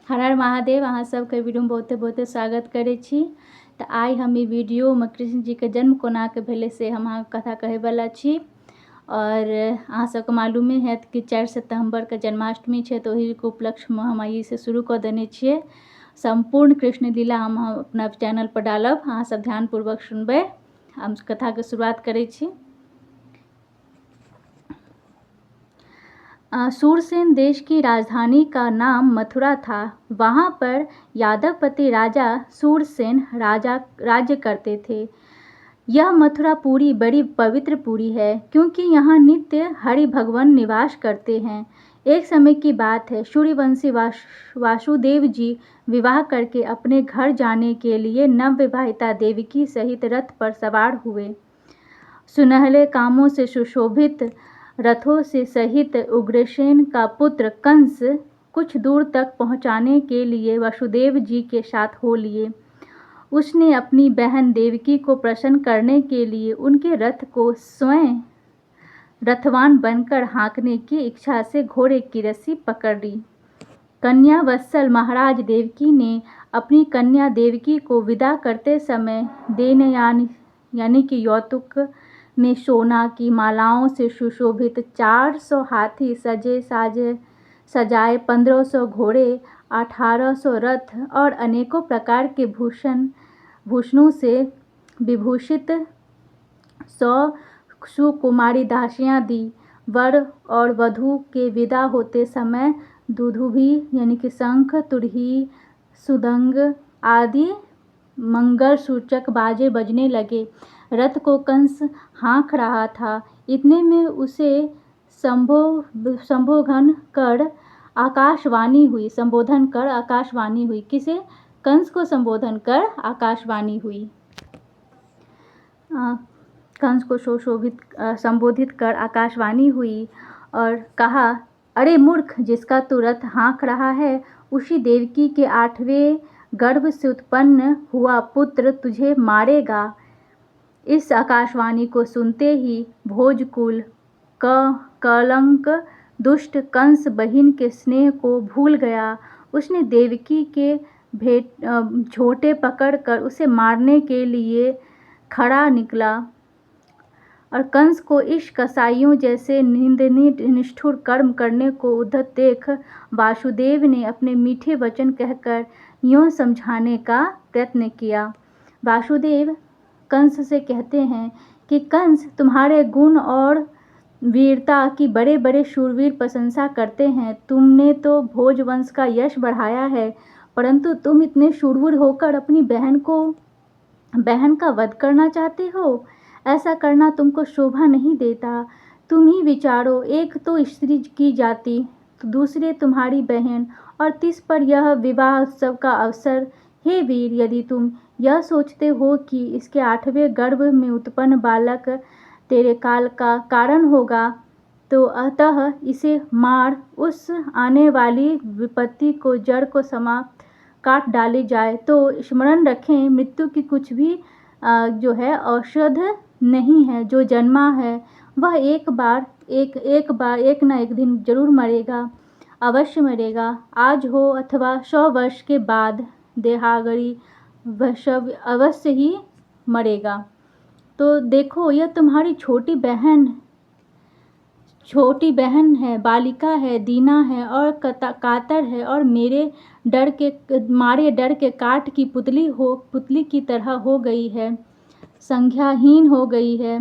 हर हर महादेव। अहाँ सबके वीडियो में बहुते बहुते स्वागत करे छी। तो आई हम ई वीडियो में कृष्ण जी के जन्म कोना के भेले से हम अहाँ कथा कहे वाला छी। और अहाँ सबके मालूमे है कि 4 सितंबर के जन्माष्टमी है, तो वही के उपलक्ष्य में हम ई से शुरू कर देने छिए। संपूर्ण कृष्ण लीला हम अपना चैनल पर डालब, अहाँ सब ध्यानपूर्वक सुनबे। हम कथा के शुरुआत करे छी। सूरसेन देश की राजधानी का नाम मथुरा था। वहाँ पर यादवपति राजा सूरसेन राज्य करते थे। यह मथुरा पुरी बड़ी पवित्र पुरी है, क्योंकि यहाँ नित्य हरि भगवान निवास करते हैं। एक समय की बात है, सूर्यवंशी वासुदेव जी विवाह करके अपने घर जाने के लिए नवविवाहिता देवकी सहित रथ पर सवार हुए। सुनहले कामों से सुशोभित रथों से सहित उग्रसेन का पुत्र कंस कुछ दूर तक पहुंचाने के लिए वसुदेव जी के साथ हो लिए। उसने अपनी बहन देवकी को प्रसन्न करने के लिए उनके रथ को स्वयं रथवान बनकर हाँकने की इच्छा से घोड़े की रस्सी पकड़ ली। कन्या वत्सल महाराज देवकी ने अपनी कन्या देवकी को विदा करते समय देनयान यानी कि यौतुक में सोना की मालाओं से सुशोभित 400 हाथी सजाए 1500 घोड़े, 1800 रथ और अनेकों प्रकार के भूषणों से विभूषित 100 सुकुमारी दासियां दी। वर और वधू के विदा होते समय दुदुभी यानी कि शंख, तुरही, सुदंग आदि मंगल सूचक बाजे बजने लगे। रथ को कंस हाँक रहा था। इतने में उसे संबोधन कर आकाशवाणी हुई। किसे? कंस को संबोधन कर आकाशवाणी हुई। कंस को संबोधित कर आकाशवाणी हुई और कहा, अरे मूर्ख, जिसका तू रथ हाँक रहा है उसी देवकी के 8वें गर्भ से उत्पन्न हुआ पुत्र तुझे मारेगा। इस आकाशवाणी को सुनते ही भोजकुल कलंक दुष्ट कंस बहिन के स्नेह को भूल गया। उसने देवकी के झोटे पकड़कर उसे मारने के लिए खड़ा निकला और कंस को इस कसाईयों जैसे निंदनीय निष्ठुर कर्म करने को उद्धत देख वासुदेव ने अपने मीठे वचन कहकर यूं समझाने का प्रयत्न किया। वासुदेव कंस से कहते हैं कि कंस, तुम्हारे गुण और वीरता की बड़े बड़े शूरवीर प्रशंसा करते हैं। तुमने तो भोजवंश का यश बढ़ाया है, परंतु तुम इतने शूरवीर होकर अपनी बहन का वध करना चाहते हो। ऐसा करना तुमको शोभा नहीं देता। तुम ही विचारो, एक तो स्त्री की जाति, तो दूसरे तुम्हारी बहन और तीस पर यह विवाह उत्सव का अवसर। हे वीर, यदि तुम यह सोचते हो कि इसके 8वें गर्भ में उत्पन्न बालक तेरे काल का कारण होगा, तो अतः इसे मार उस आने वाली विपत्ति को जड़ को समाप्त काट डाली जाए। तो स्मरण रखें, मृत्यु की कुछ भी जो है औषध नहीं है। जो जन्मा है वह एक ना एक दिन जरूर मरेगा, अवश्य मरेगा। आज हो अथवा 100 वर्ष के बाद देहागरी वह अवश्य ही मरेगा। तो देखो, यह तुम्हारी छोटी बहन है, बालिका है, दीना है और कातर है और मारे डर के काठ की पुतली की तरह हो गई है, संज्ञाहीन हो गई है।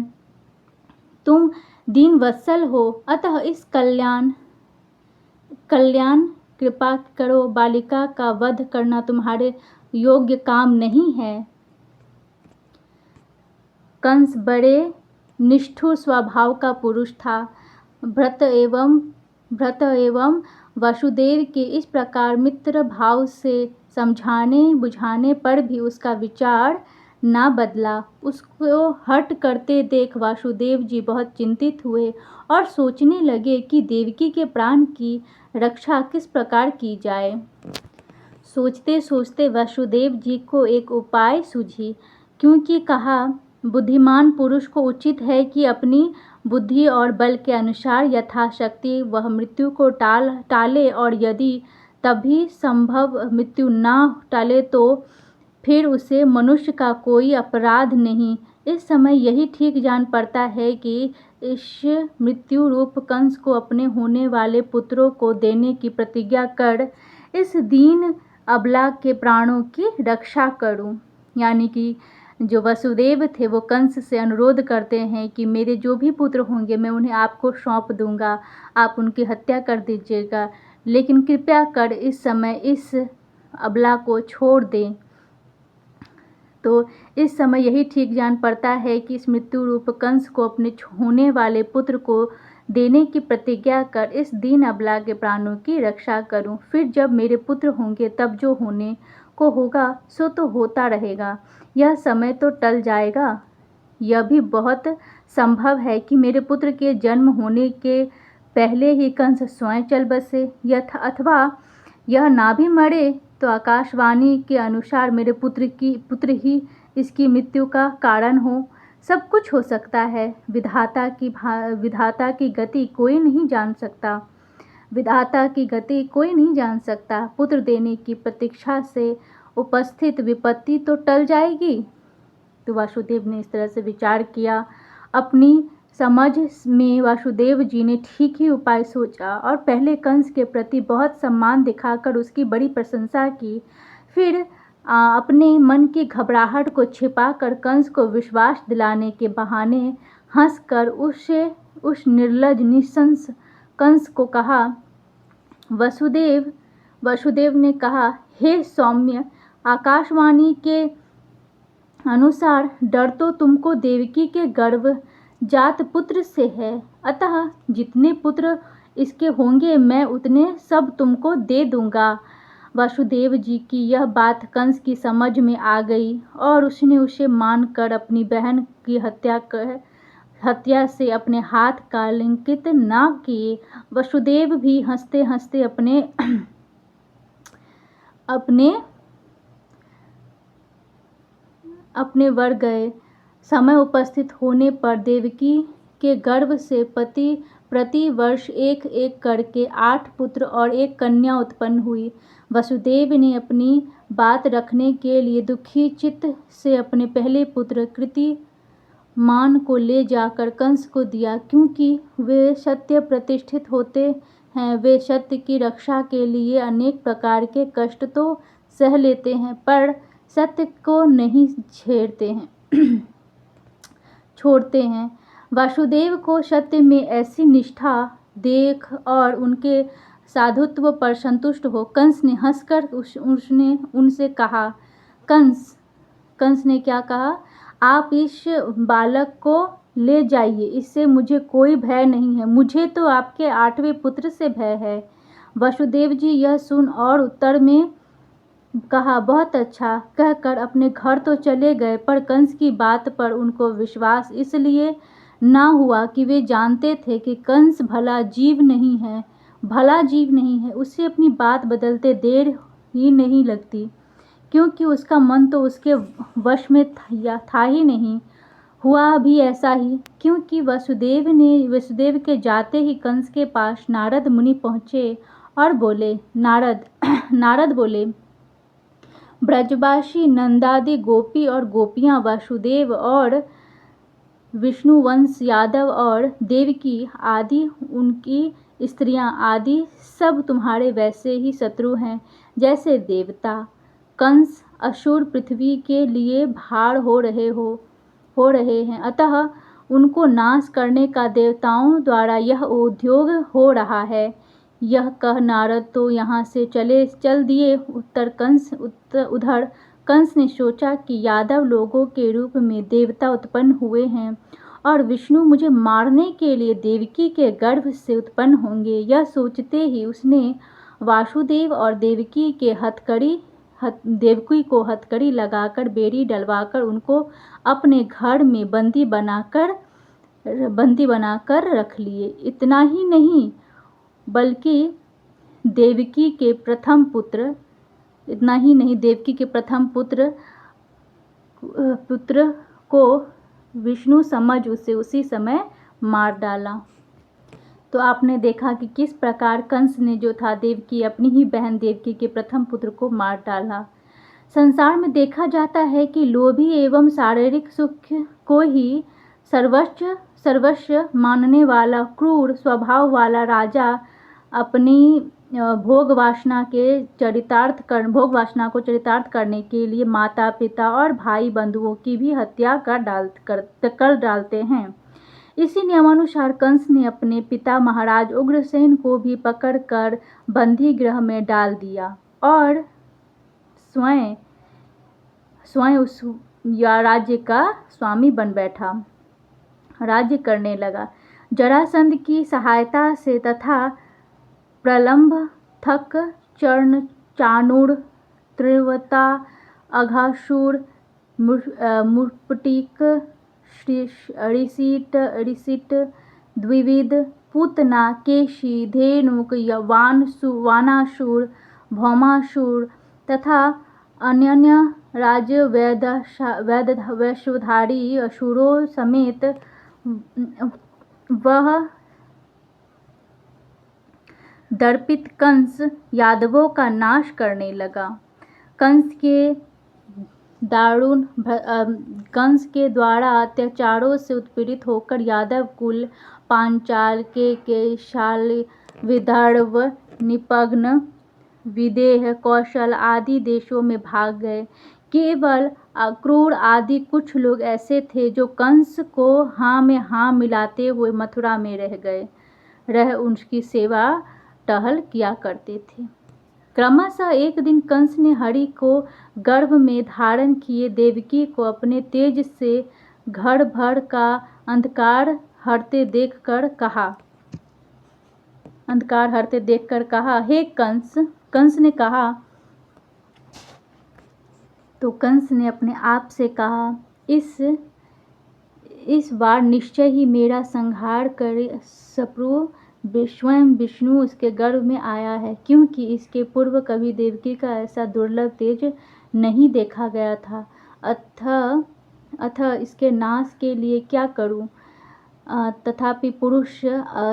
तुम दीन वत्सल हो, अतः इस कल्याण कृपा करो। बालिका का वध करना तुम्हारे योग्य काम नहीं है। कंस बड़े निष्ठुर स्वभाव का पुरुष था। भरत एवं वसुदेव के इस प्रकार मित्र भाव से समझाने बुझाने पर भी उसका विचार ना बदला। उसको हट करते देख वासुदेव जी बहुत चिंतित हुए और सोचने लगे कि देवकी के प्राण की रक्षा किस प्रकार की जाए। सोचते सोचते वासुदेव जी को एक उपाय सूझी, क्योंकि कहा, बुद्धिमान पुरुष को उचित है कि अपनी बुद्धि और बल के अनुसार यथाशक्ति वह मृत्यु को टाले, और यदि तभी संभव मृत्यु ना टले तो फिर उसे मनुष्य का कोई अपराध नहीं। इस समय यही ठीक जान पड़ता है कि इस मृत्यु रूप कंस को अपने होने वाले पुत्रों को देने की प्रतिज्ञा कर इस दीन अबला के प्राणों की रक्षा करूं। यानी कि जो वसुदेव थे वो कंस से अनुरोध करते हैं कि मेरे जो भी पुत्र होंगे मैं उन्हें आपको सौंप दूंगा, आप उनकी हत्या कर दीजिएगा, लेकिन कृपया कर इस समय इस अबला को छोड़ दें। तो इस समय यही ठीक जान पड़ता है कि इस मृत्यु रूप कंस को अपने होने वाले पुत्र को देने की प्रतिज्ञा कर इस दीन अबला के प्राणों की रक्षा करूं। फिर जब मेरे पुत्र होंगे तब जो होने को होगा सो तो होता रहेगा, यह समय तो टल जाएगा। यह भी बहुत संभव है कि मेरे पुत्र के जन्म होने के पहले ही कंस स्वयं चल बसे, अथवा यह ना भी मरे तो आकाशवाणी के अनुसार मेरे पुत्र ही इसकी मृत्यु का कारण हो। सब कुछ हो सकता है। विधाता की गति कोई नहीं जान सकता। विधाता की गति कोई नहीं जान सकता। पुत्र देने की प्रतीक्षा से उपस्थित विपत्ति तो टल जाएगी। तो वासुदेव ने इस तरह से विचार किया। अपनी समझ में वासुदेव जी ने ठीक ही उपाय सोचा और पहले कंस के प्रति बहुत सम्मान दिखाकर उसकी बड़ी प्रशंसा की। फिर अपने मन की घबराहट को छिपाकर कंस को विश्वास दिलाने के बहाने हंसकर उस निर्लज निशंस कंस को कहा, वसुदेव ने कहा, हे सौम्य, आकाशवाणी के अनुसार डर तो तुमको देवकी के गर्भ जात पुत्र से है, अतः जितने पुत्र इसके होंगे मैं उतने सब तुमको दे दूंगा। वासुदेव जी की यह बात कंस की समझ में आ गई और उसने उसे मानकर अपनी बहन की हत्या से अपने हाथ कलंकित न किए। वसुदेव भी हंसते हंसते अपने वर गए। समय उपस्थित होने पर देवकी के गर्भ से प्रति वर्ष एक एक करके 8 पुत्र और 1 कन्या उत्पन्न हुई। वसुदेव ने अपनी बात रखने के लिए दुखी चित्त से अपने पहले पुत्र कृतिमान को ले जाकर कंस को दिया, क्योंकि वे सत्य प्रतिष्ठित होते हैं। वे सत्य की रक्षा के लिए अनेक प्रकार के कष्ट तो सह लेते हैं पर सत्य को नहीं छोड़ते हैं। वासुदेव को सत्य में ऐसी निष्ठा देख और उनके साधुत्व पर संतुष्ट हो कंस ने हंसकर उनसे कहा, कंस ने क्या कहा, आप इस बालक को ले जाइए, इससे मुझे कोई भय नहीं है, मुझे तो आपके 8वें पुत्र से भय है। वसुदेव जी यह सुन और उत्तर में कहा, बहुत अच्छा, कहकर अपने घर तो चले गए, पर कंस की बात पर उनको विश्वास इसलिए ना हुआ कि वे जानते थे कि कंस भला जीव नहीं है। उसे अपनी बात बदलते देर ही नहीं लगती, क्योंकि उसका मन तो उसके वश में था ही नहीं। हुआ भी ऐसा ही, क्योंकि वसुदेव के जाते ही कंस के पास नारद मुनि पहुँचे और बोले, नारद बोले, ब्रजवासी नंदादि गोपी और गोपियाँ, वासुदेव और विष्णुवंश यादव और देवकी आदि उनकी स्त्रियां आदि सब तुम्हारे वैसे ही शत्रु हैं जैसे देवता। कंस असुर पृथ्वी के लिए भार हो रहे हैं, अतः उनको नाश करने का देवताओं द्वारा यह उद्योग हो रहा है। यह कह नारद तो यहाँ से चल दिए। उधर कंस ने सोचा कि यादव लोगों के रूप में देवता उत्पन्न हुए हैं और विष्णु मुझे मारने के लिए देवकी के गर्भ से उत्पन्न होंगे। यह सोचते ही उसने वासुदेव और देवकी को हथकड़ी लगाकर बेड़ी डलवाकर उनको अपने घर में बंदी बनाकर रख लिए। इतना ही नहीं, बल्कि देवकी के प्रथम पुत्र को विष्णु समझ उसे उसी समय मार डाला। तो आपने देखा कि किस प्रकार कंस ने जो था देवकी, अपनी ही बहन देवकी के प्रथम पुत्र को मार डाला। संसार में देखा जाता है कि लोभी एवं शारीरिक सुख को ही सर्वस्व मानने वाला क्रूर स्वभाव वाला राजा अपनी भोग वासना को चरितार्थ करने के लिए माता पिता और भाई बंधुओं की भी हत्या कर डालते हैं। इसी नियमानुसार कंस ने अपने पिता महाराज उग्रसेन को भी पकड़कर बंदी गृह में डाल दिया और स्वयं उस राज्य का स्वामी बन बैठा, राज्य करने लगा। जरासंध की सहायता से तथा प्रलंब, थक, चर्ण, चाणूर, त्रिवता, अघासुर, मुष्टिक, ऋषिट, द्विविद, पूतना, केशी, धेनुक, वानासुर, भौमासुर तथा अन्य राज्य वैश्वधारी असुरों समेत वह दर्पित कंस यादवों का नाश करने लगा। कंस के द्वारा अत्याचारों से उत्पीड़ित होकर यादव कुल पांचाल, केशाल, विदर्भ, निपग्न, विदेह, कौशल आदि देशों में भाग गए। केवल अक्रूर आदि कुछ लोग ऐसे थे जो कंस को हाँ में हाँ मिलाते हुए मथुरा में रह उनकी सेवा टहल किया करते थे। क्रमशः एक दिन कंस ने हरि को गर्भ में धारण किए देवकी को अपने तेज से घर भर का अंधकार हरते देखकर कहा, हे कंस। कंस ने कहा, तो कंस ने अपने आप से कहा, इस बार निश्चय ही मेरा संहार करे। सप्रु स्वयं विष्णु उसके गर्भ में आया है, क्योंकि इसके पूर्व कभी देवकी का ऐसा दुर्लभ तेज नहीं देखा गया था। अतः इसके नाश के लिए क्या करूं? तथापि पुरुष,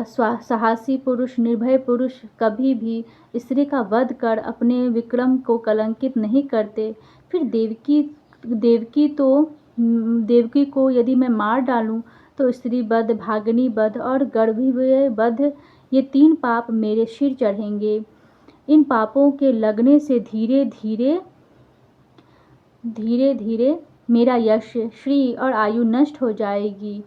साहसी पुरुष, निर्भय पुरुष कभी भी स्त्री का वध कर अपने विक्रम को कलंकित नहीं करते। फिर देवकी को यदि मैं मार डालूं तो स्त्री वध, भागनी वध और गर्भीय वध, ये 3 पाप मेरे सिर चढ़ेंगे। इन पापों के लगने से धीरे धीरे मेरा यश, श्री और आयु नष्ट हो जाएगी।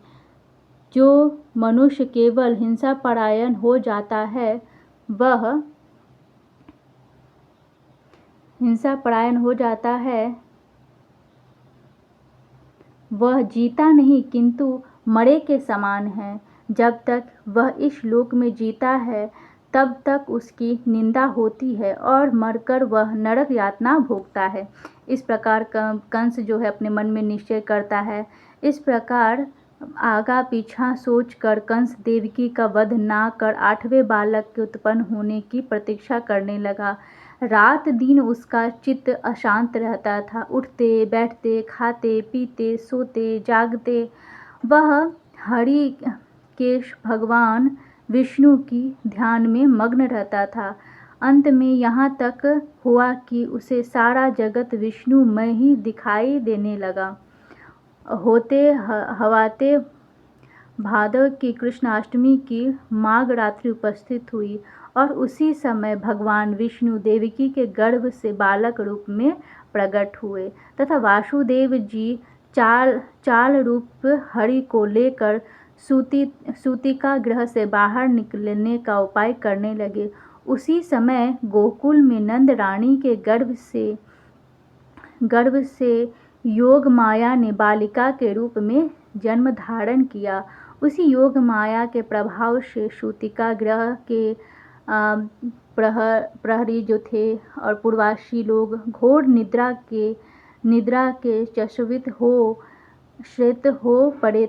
जो मनुष्य केवल हिंसा परायण हो जाता है वह जीता नहीं किंतु मरे के समान है। जब तक वह इस लोक में जीता है तब तक उसकी निंदा होती है और मरकर वह नरक यातना भोगता है। इस प्रकार कंस जो है अपने मन में निश्चय करता है। इस प्रकार आगा पीछा सोचकर कंस देवकी का वध ना कर 8वें बालक के उत्पन्न होने की प्रतीक्षा करने लगा। रात दिन उसका चित्त अशांत रहता था। उठते बैठते, खाते पीते, सोते जागते वह हरि के भगवान विष्णु की ध्यान में मग्न रहता था। अंत में यहाँ तक हुआ कि उसे सारा जगत विष्णुमय ही दिखाई देने लगा। हवाते भादव की कृष्णाष्टमी की माघ रात्रि उपस्थित हुई और उसी समय भगवान विष्णु देवकी के गर्भ से बालक रूप में प्रकट हुए तथा वासुदेव जी चाल रूप हरि को लेकर सूतिका गृह से बाहर निकलने का उपाय करने लगे। उसी समय गोकुल में नंद रानी के गर्भ से योग माया ने बालिका के रूप में जन्म धारण किया। उसी योग माया के प्रभाव से सूतिका गृह के प्रहरी जो थे और पूर्ववासी लोग घोर निद्रा के श्वेत हो पड़े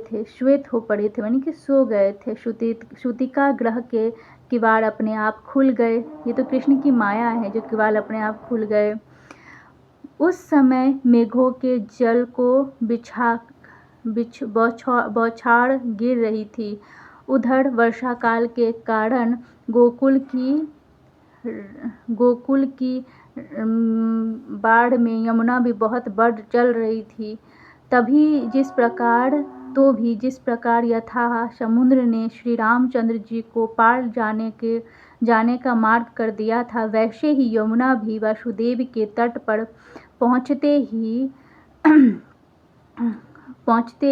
थे, यानी कि सो गए थे। सूतिका ग्रह के किवाड़ अपने आप खुल गए। ये तो कृष्ण की माया है जो किवाड़ अपने आप खुल गए। उस समय मेघों के जल को बौछार गिर रही थी उधर वर्षा काल के कारण गोकुल की बाढ़ में यमुना भी बहुत बढ़ चल रही थी। जिस प्रकार यथा समुद्र ने श्री रामचंद्र जी को पार जाने का मार्ग कर दिया था, वैसे ही यमुना भी वासुदेव के तट पर पहुँचते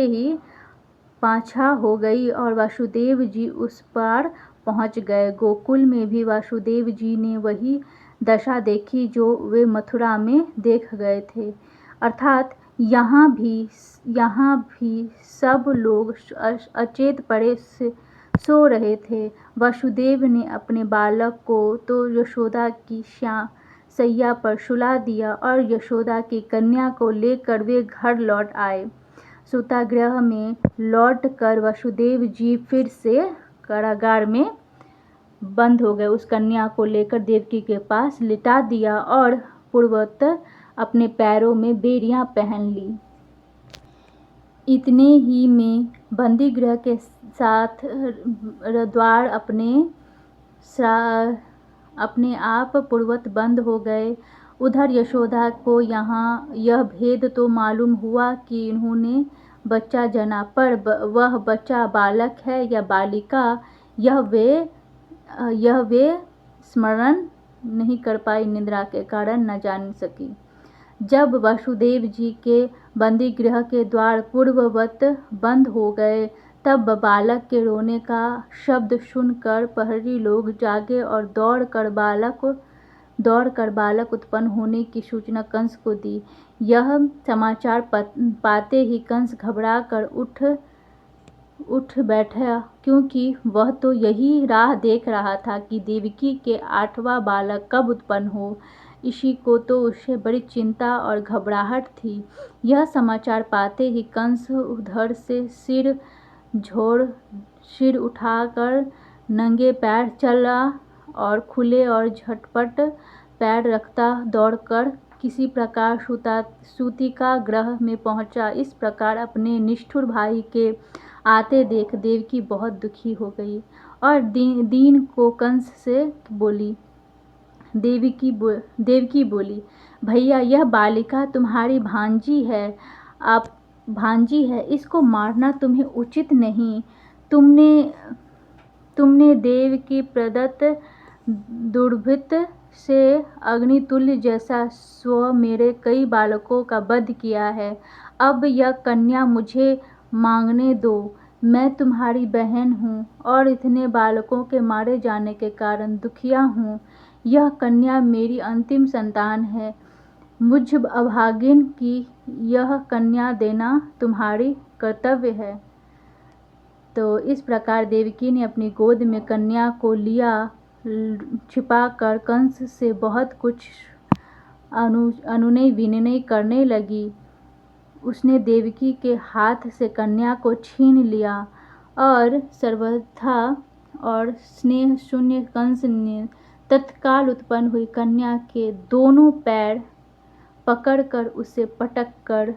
ही पाछा हो गई और वासुदेव जी उस पार पहुँच गए। गोकुल में भी वासुदेव जी ने वही दशा देखी जो वे मथुरा में देख गए थे, अर्थात यहाँ भी सब लोग अचेत पड़े सो रहे थे। वासुदेव ने अपने बालक को तो यशोदा की सैया पर सुला दिया और यशोदा की कन्या को लेकर वे घर लौट आए। सूतागृह में लौटकर वासुदेव जी फिर से कारागार में बंद हो गए। उस कन्या को लेकर देवकी के पास लिटा दिया और पूर्ववत अपने पैरों में बेड़ियां पहन ली। इतने ही में बंदीगृह के साथ द्वार अपने आप पूर्ववत बंद हो गए। उधर यशोदा को यह भेद तो मालूम हुआ कि इन्होंने बच्चा जना, पर वह बच्चा बालक है या बालिका यह वे स्मरण नहीं कर पाई, निद्रा के कारण न जान सकी। जब वासुदेव जी के बंदीगृह के द्वार पूर्ववत बंद हो गए, तब बालक के रोने का शब्द सुनकर प्रहरी लोग जागे और दौड़कर बालक उत्पन्न होने की सूचना कंस को दी। यह समाचार पाते ही कंस घबरा कर उठ बैठा, क्योंकि वह तो यही राह देख रहा था कि देवकी के 8वां बालक कब उत्पन्न हो। इसी को तो उसे बड़ी चिंता और घबराहट थी। यह समाचार पाते ही कंस उधर से सिर उठाकर नंगे पैर चला और खुले और झटपट पैर रखता दौड़कर किसी प्रकार सूतिका गृह में पहुंचा। इस प्रकार अपने निष्ठुर भाई के आते देख देवकी बहुत दुखी हो गई और दीन को कंस से बोली। देवकी बोली, भैया यह बालिका तुम्हारी भांजी है, इसको मारना तुम्हें उचित नहीं। तुमने देव की प्रदत्त दुर्भित से अग्नितुल्य जैसा स्व मेरे कई बालकों का वध किया है। अब यह कन्या मुझे मांगने दो। मैं तुम्हारी बहन हूँ और इतने बालकों के मारे जाने के कारण दुखिया हूँ। यह कन्या मेरी अंतिम संतान है। मुझ अभागिन की यह कन्या देना तुम्हारी कर्तव्य है। तो इस प्रकार देवकी ने अपनी गोद में कन्या को लिया, छिपाकर कंस से बहुत कुछ अनुनय विनय करने लगी। उसने देवकी के हाथ से कन्या को छीन लिया और सर्वथा और स्नेह शून्य कंस ने तत्काल उत्पन्न हुई कन्या के दोनों पैर पकड़कर उसे पटक कर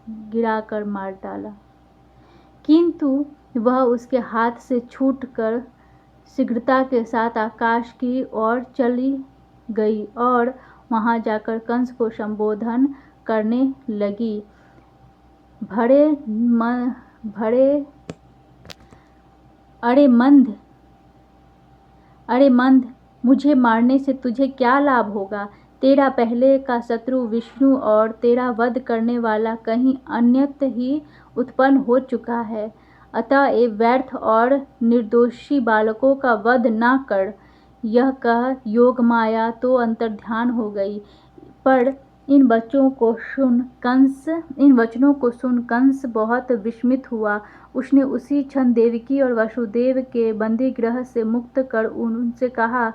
गिराकर मार डाला, किंतु वह उसके हाथ से छूटकर शीघ्रता के साथ आकाश की ओर चली गई और वहां जाकर कंस को संबोधन करने लगी। अरे मंद, मुझे मारने से तुझे क्या लाभ होगा? तेरा पहले का शत्रु विष्णु और तेरा वध करने वाला कहीं अन्यत्र ही उत्पन्न हो चुका है। अतएव व्यर्थ और निर्दोषी बालकों का वध न कर। यह कह योगमाया तो अंतर्ध्यान हो गई, पर इन वचनों को सुन कंस बहुत विस्मित हुआ। उसने उसी क्षण देवकी और वासुदेव के बंदीगृह से मुक्त कर उनसे कहा।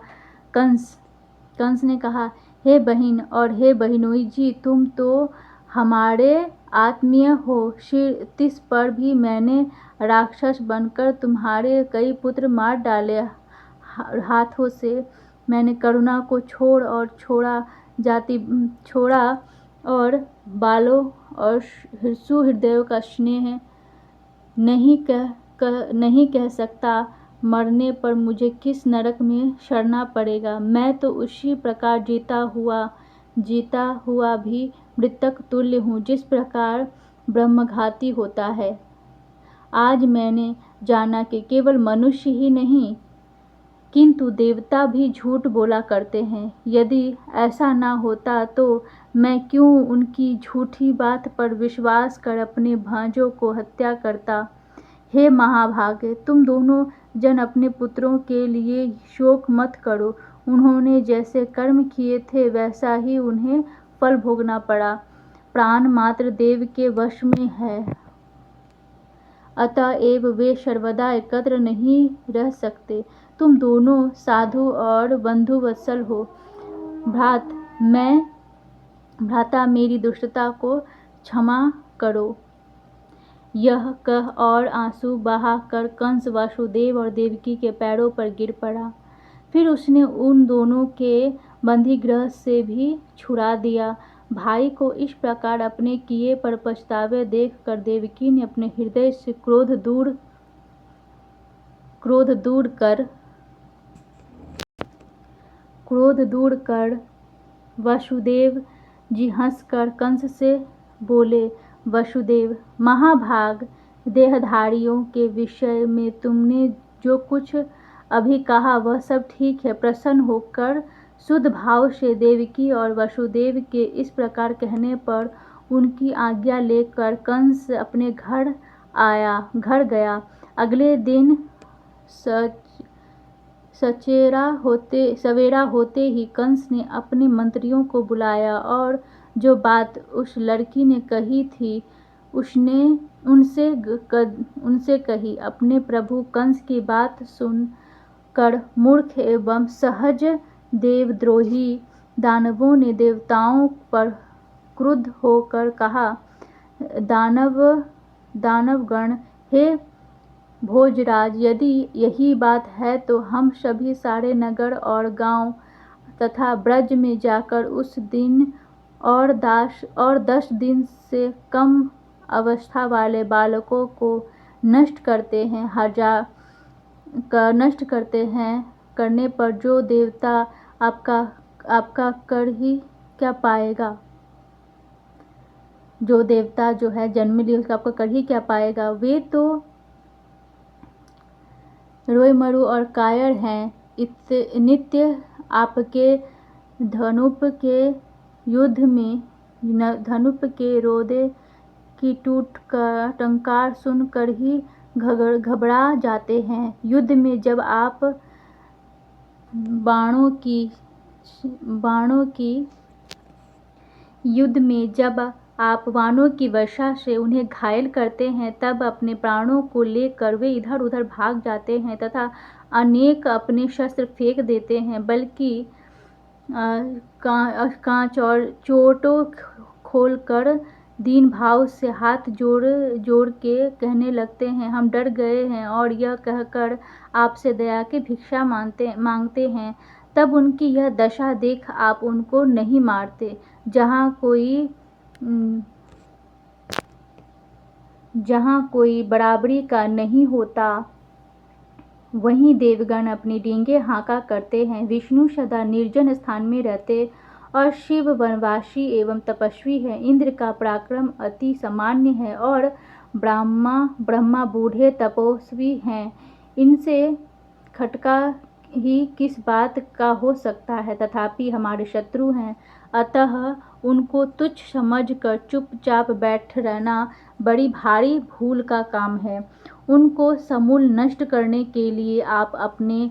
कंस ने कहा, हे बहन और हे बहनोई जी, तुम तो हमारे आत्मीय हो। तिस पर भी मैंने राक्षस बनकर तुम्हारे कई पुत्र मार डाले। हाथों से मैंने करुणा को छोड़ा और बालों और सुहृदयों का स्नेह नहीं नहीं कह सकता मरने पर मुझे किस नरक में सड़ना पड़ेगा। मैं तो उसी प्रकार जीता हुआ भी मृतक तुल्य हूँ जिस प्रकार ब्रह्मघाती होता है। आज मैंने जाना कि केवल मनुष्य ही नहीं किंतु देवता भी झूठ बोला करते हैं। यदि ऐसा ना होता तो मैं क्यों उनकी झूठी बात पर विश्वास कर अपने भांजों को हत्या करता। हे महाभागे, तुम दोनों जन अपने पुत्रों के लिए शोक मत करो। उन्होंने जैसे कर्म किए थे वैसा ही उन्हें फल भोगना पड़ा। प्राण मात्र देव के वश में है, अतएव वे सर्वदा एकत्र नहीं रह सकते। तुम दोनों साधु और बंधुवत्सल हो। भ्राता मेरी दुष्टता को क्षमा करो। यह कह और आंसू बहा कर कंस वासुदेव और देवकी के पैरों पर गिर पड़ा। फिर उसने उन दोनों के बंदीगृह से भी छुड़ा दिया। भाई को इस प्रकार अपने किए पर पछतावे देख कर देवकी ने अपने हृदय से क्रोध दूर कर वसुदेव जी हंसकर कंस से बोले, वसुदेव महाभाग, देहधारियों के विषय में तुमने जो कुछ अभी कहा वह सब ठीक है। प्रसन्न होकर शुद्ध भाव से देवकी और वसुदेव के इस प्रकार कहने पर उनकी आज्ञा लेकर कंस अपने घर गया। अगले दिन सवेरा होते ही कंस ने अपने मंत्रियों को बुलाया और जो बात उस लड़की ने कही थी उनसे कही। अपने प्रभु कंस की बात सुनकर मूर्ख एवं सहज देवद्रोही दानवों ने देवताओं पर क्रुद्ध होकर कहा, दानवगण, हे भोजराज, यदि यही बात है तो हम सभी सारे नगर और गांव तथा ब्रज में जाकर उस दिन और 10 दिन से कम अवस्था वाले बालकों को नष्ट करते हैं। करने पर जो देवता आपका कर ही क्या पाएगा। जो देवता जो है जन्म लिए उसका आपका कर ही क्या पाएगा। वे तो रोएमरु और कायर हैं। नित्य आपके धनुप के युद्ध में धनुप के रोदे की टंकार सुनकर ही घबरा जाते हैं। युद्ध में जब आप बाणों की वर्षा से उन्हें घायल करते हैं तब अपने प्राणों को लेकर वे इधर उधर भाग जाते हैं तथा अनेक अपने शस्त्र फेंक देते हैं, बल्कि कांच और चोटों खोलकर दीन भाव से हाथ जोड़ के कहने लगते हैं, हम डर गए हैं, और यह कहकर आपसे दया की भिक्षा मांगते हैं। तब उनकी यह दशा देख आप उनको नहीं मारते। जहाँ कोई बराबरी का नहीं होता वहीं देवगण अपनी डींगे हाँका करते हैं। विष्णु सदा निर्जन स्थान में रहते और शिव वनवासी एवं तपस्वी है। इंद्र का पराक्रम अति सामान्य है और ब्रह्मा बूढ़े तपस्वी हैं। इनसे खटका ही किस बात का हो सकता है, तथापि हमारे शत्रु हैं, अतः उनको तुच्छ समझकर चुपचाप बैठ रहना बड़ी भारी भूल का काम है। उनको समूल नष्ट करने के लिए आप अपने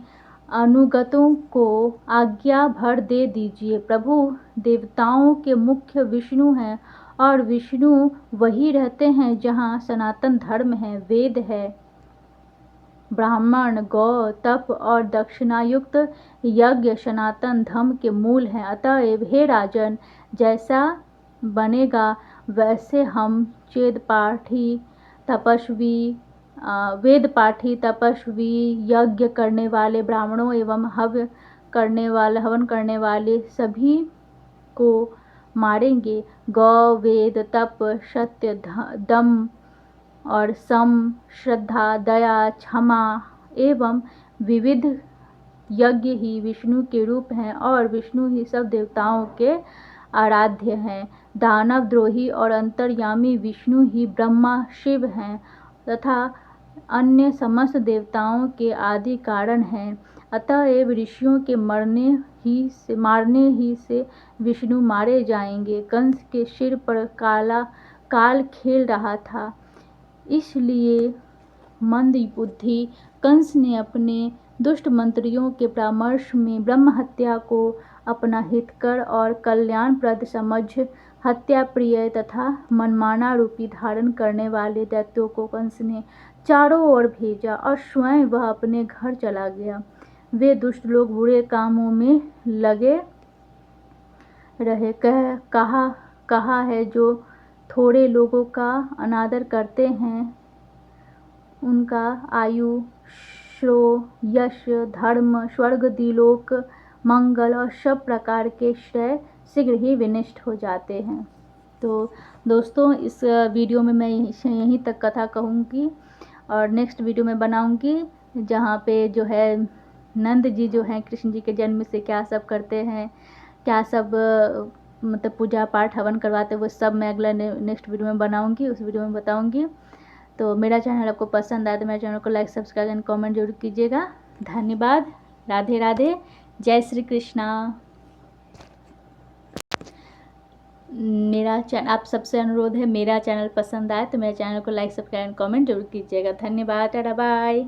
अनुगतों को आज्ञा भर दे दीजिए। प्रभु देवताओं के मुख्य विष्णु हैं और विष्णु वही रहते हैं जहाँ सनातन धर्म है, वेद है, ब्राह्मण, गौ, तप और दक्षिणायुक्त यज्ञ सनातन धर्म के मूल हैं। अतएव हे राजन, जैसा बनेगा वैसे हम वेद पाठी तपस्वी यज्ञ करने वाले ब्राह्मणों एवं हवन करने वाले सभी को मारेंगे। गौ, वेद, तप, सत्य, दम और सम, श्रद्धा, दया, क्षमा एवं विविध यज्ञ ही विष्णु के रूप हैं और विष्णु ही सब देवताओं के आराध्य हैं। दानव द्रोही और अंतर्यामी विष्णु ही ब्रह्मा, शिव हैं तथा अन्य समस्त देवताओं के आदि कारण हैं। अतएव ऋषियों के मारने ही से विष्णु मारे जाएंगे। कंस के सिर पर काल खेल रहा था, इसलिए मंदबुद्धि कंस ने अपने दुष्ट मंत्रियों के परामर्श में ब्रह्म हत्या को अपना हितकर और कल्याणप्रद समझ हत्या प्रिय तथा मनमाना रूपी धारण करने वाले दैत्यों को कंस ने चारों ओर भेजा और स्वयं वह अपने घर चला गया। वे दुष्ट लोग बुरे कामों में लगे रहे। कहा है जो थोड़े लोगों का अनादर करते हैं उनका आयु, श्रो, यश, धर्म, स्वर्ग, दिलोक, मंगल और सब प्रकार के श्रेय शीघ्र ही विनष्ट हो जाते हैं। तो दोस्तों, इस वीडियो में मैं यहीं तक कथा कहूँगी और नेक्स्ट वीडियो में बनाऊँगी जहाँ पे जो है नंद जी जो हैं कृष्ण जी के जन्म से क्या सब करते हैं, क्या सब मतलब पूजा पाठ हवन करवाते हैं, वो सब मैं अगला नेक्स्ट वीडियो में बनाऊँगी, उस वीडियो में बताऊँगी। तो मेरा चैनल आपको पसंद आया तो मेरे चैनल को लाइक, सब्सक्राइब एंड कमेंट जरूर कीजिएगा। धन्यवाद। राधे राधे। जय श्री कृष्णा। आप सबसे अनुरोध है, मेरा चैनल पसंद आए तो मेरे चैनल को लाइक, सब्सक्राइब एंड कमेंट जरूर कीजिएगा। धन्यवाद। Tata bye.